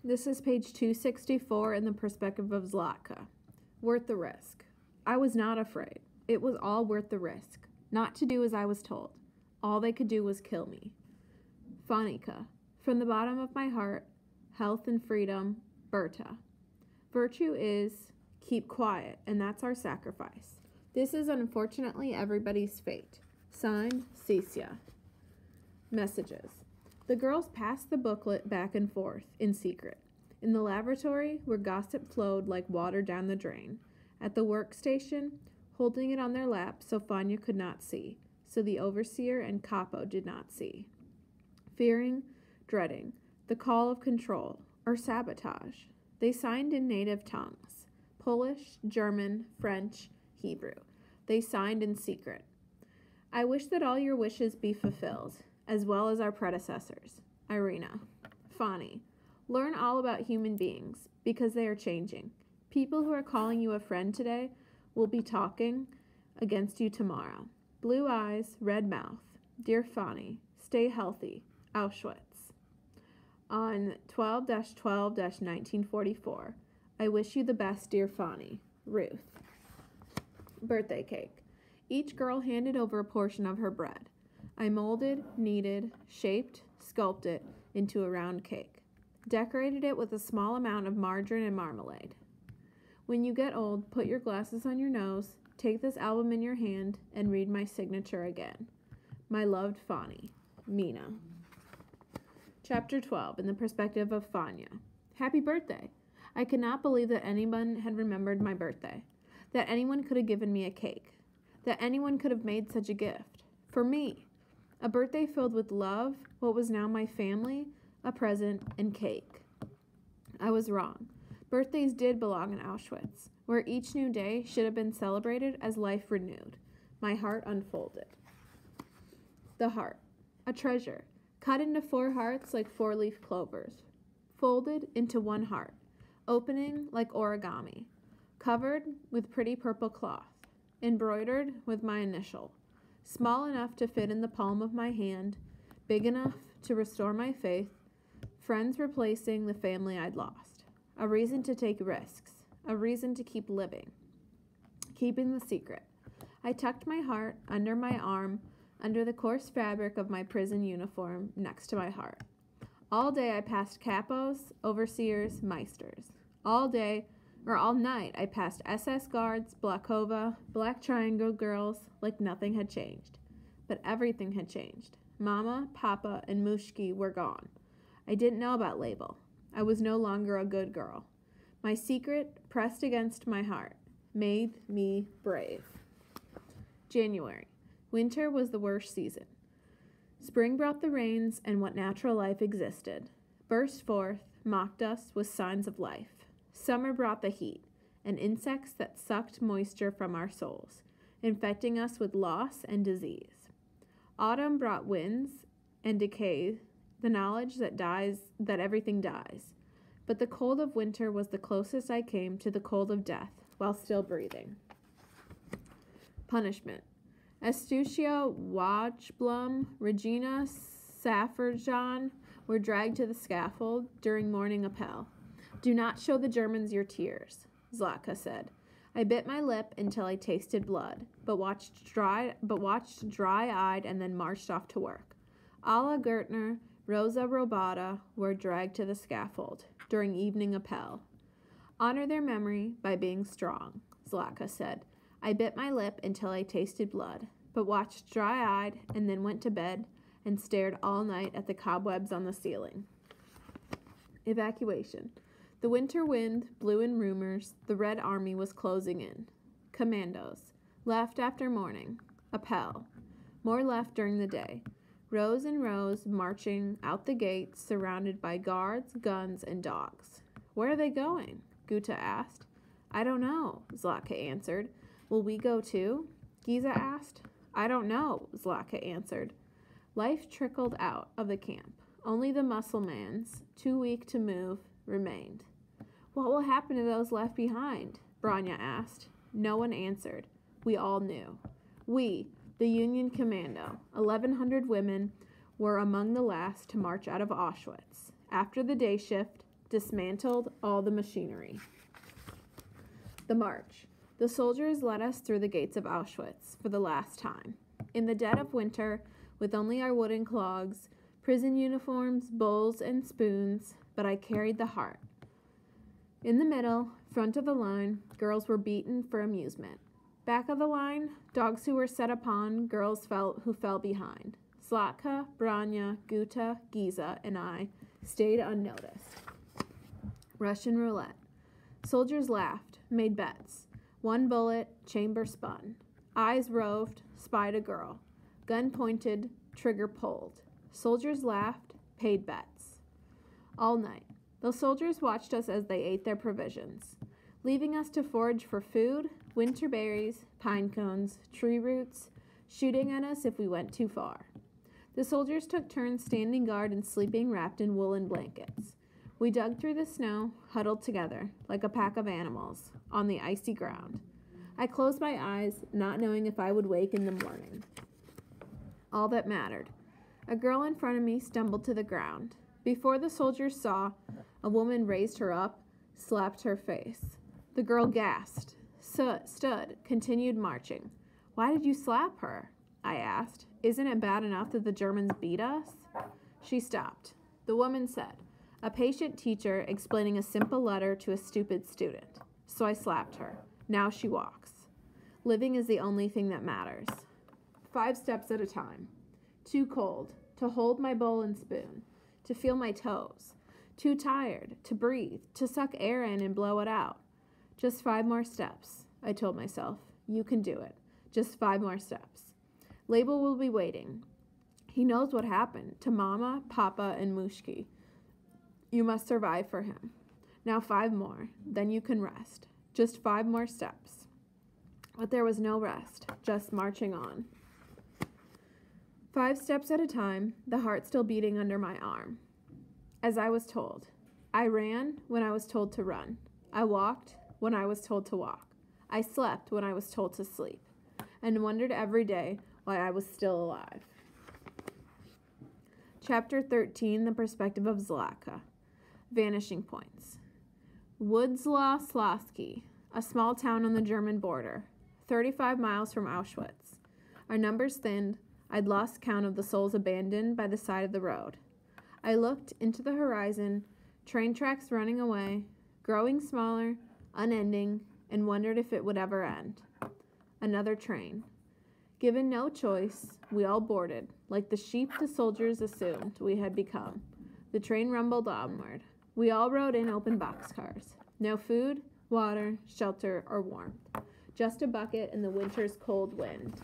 This is page 264 in the perspective of Zlatka. Worth the risk. I was not afraid. It was all worth the risk. Not to do as I was told. All they could do was kill me. Fanica. From the bottom of my heart, health and freedom, Berta. Virtue is keep quiet, and that's our sacrifice. This is unfortunately everybody's fate. Signed, Cecia. Messages. The girls passed the booklet back and forth, in secret. In the lavatory, where gossip flowed like water down the drain. At the workstation, holding it on their lap so Fania could not see, so the overseer and capo did not see. Fearing, dreading, the call of control, or sabotage. They signed in native tongues. Polish, German, French, Hebrew. They signed in secret. I wish that all your wishes be fulfilled, as well as our predecessors. Irina. Fani. Learn all about human beings, because they are changing. People who are calling you a friend today will be talking against you tomorrow. Blue eyes, red mouth. Dear Fani, stay healthy. Auschwitz. On 12-12-1944. I wish you the best, dear Fani. Ruth. Birthday cake. Each girl handed over a portion of her bread. I molded, kneaded, shaped, sculpted it into a round cake. Decorated it with a small amount of margarine and marmalade. When you get old, put your glasses on your nose, take this album in your hand, and read my signature again. My loved Fani. Mina. Chapter 12, in the perspective of Fania. Happy birthday! I could not believe that anyone had remembered my birthday, that anyone could have given me a cake, that anyone could have made such a gift. For me, a birthday filled with love, what was now my family, a present, and cake. I was wrong. Birthdays did belong in Auschwitz, where each new day should have been celebrated as life renewed. My heart unfolded. The heart, a treasure, cut into 4 hearts like 4-leaf clovers, folded into 1 heart, opening like origami, covered with pretty purple cloth, embroidered with my initial, small enough to fit in the palm of my hand, big enough to restore my faith, friends replacing the family I'd lost, a reason to take risks, a reason to keep living, keeping the secret. I tucked my heart under my arm, under the coarse fabric of my prison uniform next to my heart. All day I passed capos, overseers, meisters. All night I passed SS guards, Blakova, Black Triangle girls, like nothing had changed. But everything had changed. Mama, Papa, and Mushki were gone. I didn't know about label. I was no longer a good girl. My secret, pressed against my heart, made me brave. January. Winter was the worst season. Spring brought the rains and what natural life existed. Burst forth, mocked us with signs of life. Summer brought the heat, and insects that sucked moisture from our souls, infecting us with loss and disease. Autumn brought winds and decay, the knowledge that everything dies. But the cold of winter was the closest I came to the cold of death while still breathing. Punishment. Astucia Wajblum, Regina Safarjan were dragged to the scaffold during morning appel. Do not show the Germans your tears, Zlatka said. I bit my lip until I tasted blood, but watched dry-eyed and then marched off to work. Alla Gertner, Rosa Robata were dragged to the scaffold during evening appel. Honor their memory by being strong, Zlatka said. I bit my lip until I tasted blood, but watched dry-eyed and then went to bed and stared all night at the cobwebs on the ceiling. Evacuation. The winter wind blew in rumors. The Red Army was closing in. Commandos. Left after morning. Appel. More left during the day. Rows and rows marching out the gates, surrounded by guards, guns, and dogs. Where are they going? Guta asked. I don't know, Zlatka answered. Will we go too? Giza asked. I don't know, Zlatka answered. Life trickled out of the camp. Only the musclemans, too weak to move, remained. What will happen to those left behind? Branya asked. No one answered. We all knew. We, the Union Commando, 1,100 women, were among the last to march out of Auschwitz. After the day shift, dismantled all the machinery. The march. The soldiers led us through the gates of Auschwitz for the last time. In the dead of winter, with only our wooden clogs, prison uniforms, bowls, and spoons, but I carried the heart. In the middle, front of the line, girls were beaten for amusement. Back of the line, dogs who were set upon, girls who fell behind. Zlatka, Branya, Guta, Giza, and I stayed unnoticed. Russian roulette. Soldiers laughed, made bets. One bullet, chamber spun. Eyes roved, spied a girl. Gun pointed, trigger pulled. Soldiers laughed, paid bets. All night, the soldiers watched us as they ate their provisions, leaving us to forage for food, winter berries, pine cones, tree roots, shooting at us if we went too far. The soldiers took turns standing guard and sleeping wrapped in woolen blankets. We dug through the snow, huddled together, like a pack of animals, on the icy ground. I closed my eyes, not knowing if I would wake in the morning. All that mattered. A girl in front of me stumbled to the ground. Before the soldiers saw, a woman raised her up, slapped her face. The girl gasped, stood, continued marching. "Why did you slap her?" I asked. "Isn't it bad enough that the Germans beat us?" She stopped. The woman said, "A patient teacher explaining a simple letter to a stupid student." So I slapped her. Now she walks. Living is the only thing that matters. 5 steps at a time. Too cold to hold my bowl and spoon, to feel my toes. Too tired to breathe, to suck air in and blow it out. Just 5 more steps, I told myself. You can do it. Just 5 more steps. Label will be waiting. He knows what happened to Mama, Papa, and Mushki. You must survive for him. Now 5 more, then you can rest. Just 5 more steps. But there was no rest, just marching on. 5 steps at a time, the heart still beating under my arm. As I was told. I ran when I was told to run. I walked when I was told to walk. I slept when I was told to sleep, and wondered every day why I was still alive. Chapter 13, The Perspective of Zlatka. Vanishing points. Wodzlaw-Slavsky, a small town on the German border, 35 miles from Auschwitz. Our numbers thinned. I'd lost count of the souls abandoned by the side of the road. I looked into the horizon, train tracks running away, growing smaller, unending, and wondered if it would ever end. Another train. Given no choice, we all boarded, like the sheep the soldiers assumed we had become. The train rumbled onward. We all rode in open boxcars. No food, water, shelter, or warmth. Just a bucket and the winter's cold wind.